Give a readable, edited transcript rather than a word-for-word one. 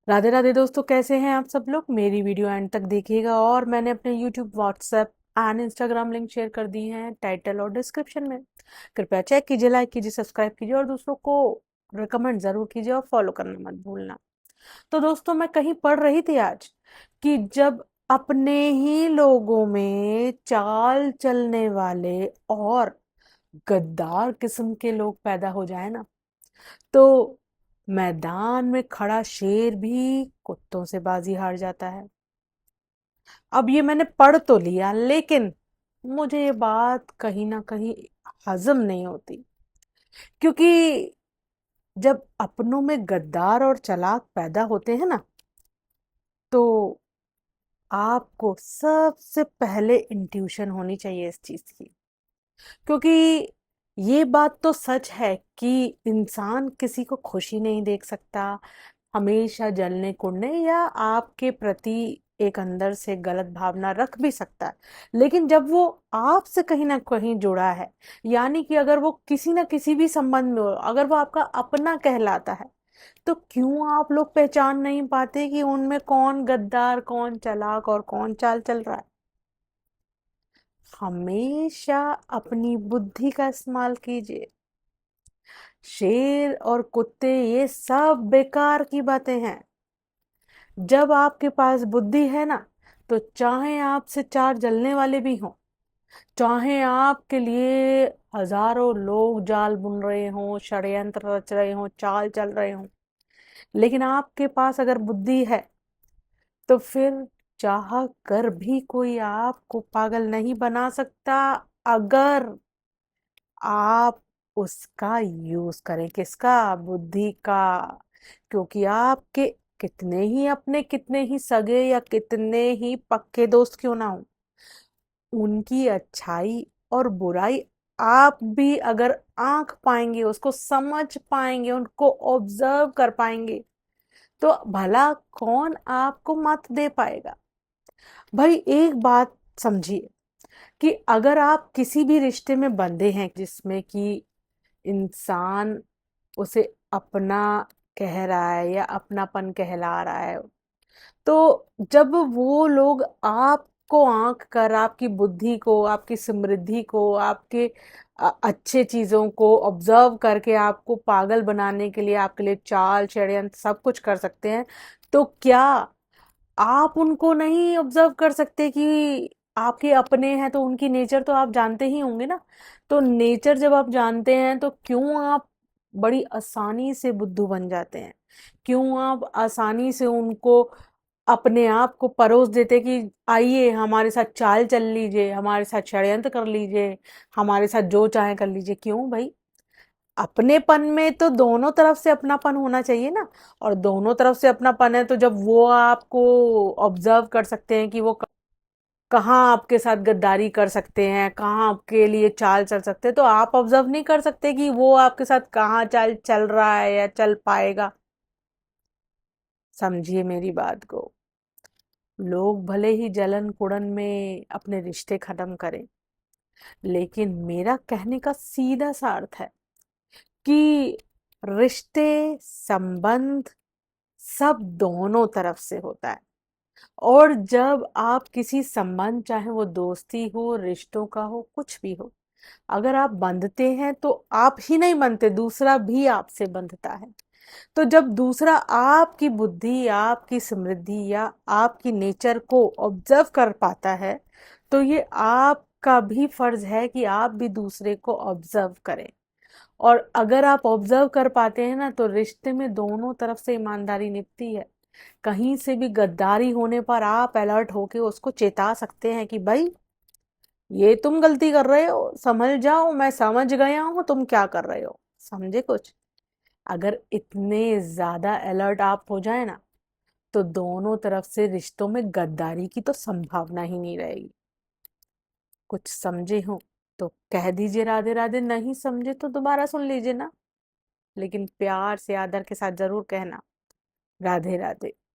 राधे राधे दोस्तों, कैसे हैं आप सब लोग। मेरी वीडियो एंड तक देखिएगा और मैंने अपने YouTube, WhatsApp and Instagram link share कर दी हैं टाइटल और डिस्क्रिप्शन में। कृपया चेक कीजिए, लाइक कीजिए, सब्सक्राइब कीजिए और दूसरों को रिकमेंड जरूर कीजिए और फॉलो करना मत भूलना। तो दोस्तों, मैं कहीं पढ़ रही थी आज कि जब अपने ही लोगों में चाल चलने वाले और गद्दार किस्म के लोग पैदा हो जाए ना, तो मैदान में खड़ा शेर भी कुत्तों से बाजी हार जाता है। अब ये मैंने पढ़ तो लिया, लेकिन मुझे ये बात कहीं ना कहीं हजम नहीं होती, क्योंकि जब अपनों में गद्दार और चालाक पैदा होते हैं ना, तो आपको सबसे पहले इंट्यूशन होनी चाहिए इस चीज की। क्योंकि ये बात तो सच है कि इंसान किसी को खुशी नहीं देख सकता, हमेशा जलने कुढ़ने या आपके प्रति एक अंदर से गलत भावना रख भी सकता है। लेकिन जब वो आपसे कहीं ना कहीं जुड़ा है, यानी कि अगर वो किसी ना किसी भी संबंध में हो, अगर वो आपका अपना कहलाता है, तो क्यों आप लोग पहचान नहीं पाते कि उनमें कौन गद्दार, कौन चालाक और कौन चाल चल रहा है। हमेशा अपनी बुद्धि का इस्तेमाल कीजिए। शेर और कुत्ते ये सब बेकार की बातें हैं। जब आपके पास बुद्धि है ना, तो चाहे आपसे चार जलने वाले भी हों, चाहे आपके लिए हजारों लोग जाल बुन रहे हों, षड्यंत्र रच रहे हों, चाल चल रहे हों, लेकिन आपके पास अगर बुद्धि है, तो फिर चाह कर भी कोई आपको पागल नहीं बना सकता, अगर आप उसका यूज करें। किसका? बुद्धि का। क्योंकि आपके कितने ही अपने, कितने ही सगे या कितने ही पक्के दोस्त क्यों ना हो, उनकी अच्छाई और बुराई आप भी अगर आंक पाएंगे, उसको समझ पाएंगे, उनको ऑब्जर्व कर पाएंगे, तो भला कौन आपको मत दे पाएगा। भाई एक बात समझिए कि अगर आप किसी भी रिश्ते में बंधे हैं जिसमें कि इंसान उसे अपना कह रहा है या अपनापन कहला रहा है, तो जब वो लोग आपको आंक कर आपकी बुद्धि को, आपकी समृद्धि को, आपके अच्छे चीजों को ऑब्जर्व करके आपको पागल बनाने के लिए आपके लिए चाल षड्यंत्र सब कुछ कर सकते हैं, तो क्या आप उनको नहीं ऑब्जर्व कर सकते कि आपके अपने हैं? तो उनकी नेचर तो आप जानते ही होंगे ना। तो नेचर जब आप जानते हैं, तो क्यों आप बड़ी आसानी से बुद्धू बन जाते हैं? क्यों आप आसानी से उनको अपने आप को परोस देते कि आइए हमारे साथ चाल चल लीजिए, हमारे साथ षड्यंत्र कर लीजिए, हमारे साथ जो चाहे कर लीजिए? क्यों भाई? अपनेपन में तो दोनों तरफ से अपनापन होना चाहिए ना। और दोनों तरफ से अपनापन है, तो जब वो आपको ऑब्जर्व कर सकते हैं कि वो कहाँ आपके साथ गद्दारी कर सकते हैं, कहाँ आपके लिए चाल चल सकते हैं, तो आप ऑब्जर्व नहीं कर सकते कि वो आपके साथ कहाँ चाल चल रहा है या चल पाएगा? समझिए मेरी बात को। लोग भले ही जलन कुड़न में अपने रिश्ते खत्म करें, लेकिन मेरा कहने का सीधा सा अर्थ है कि रिश्ते, संबंध सब दोनों तरफ से होता है। और जब आप किसी संबंध, चाहे वो दोस्ती हो, रिश्तों का हो, कुछ भी हो, अगर आप बंधते हैं तो आप ही नहीं बनते, दूसरा भी आपसे बंधता है। तो जब दूसरा आपकी बुद्धि, आपकी समृद्धि या आपकी नेचर को ऑब्जर्व कर पाता है, तो ये आपका भी फर्ज है कि आप भी दूसरे को ऑब्जर्व करें। और अगर आप ऑब्जर्व कर पाते हैं ना, तो रिश्ते में दोनों तरफ से ईमानदारी निभती है। कहीं से भी गद्दारी होने पर आप अलर्ट होके उसको चेता सकते हैं कि भाई ये तुम गलती कर रहे हो, समझ जाओ, मैं समझ गया हूं तुम क्या कर रहे हो। समझे कुछ? अगर इतने ज्यादा अलर्ट आप हो जाए ना, तो दोनों तरफ से रिश्तों में गद्दारी की तो संभावना ही नहीं रहेगी। कुछ समझे हो तो कह दीजिए राधे राधे, नहीं समझे तो दोबारा सुन लीजिए ना, लेकिन प्यार से, आदर के साथ जरूर कहना राधे राधे।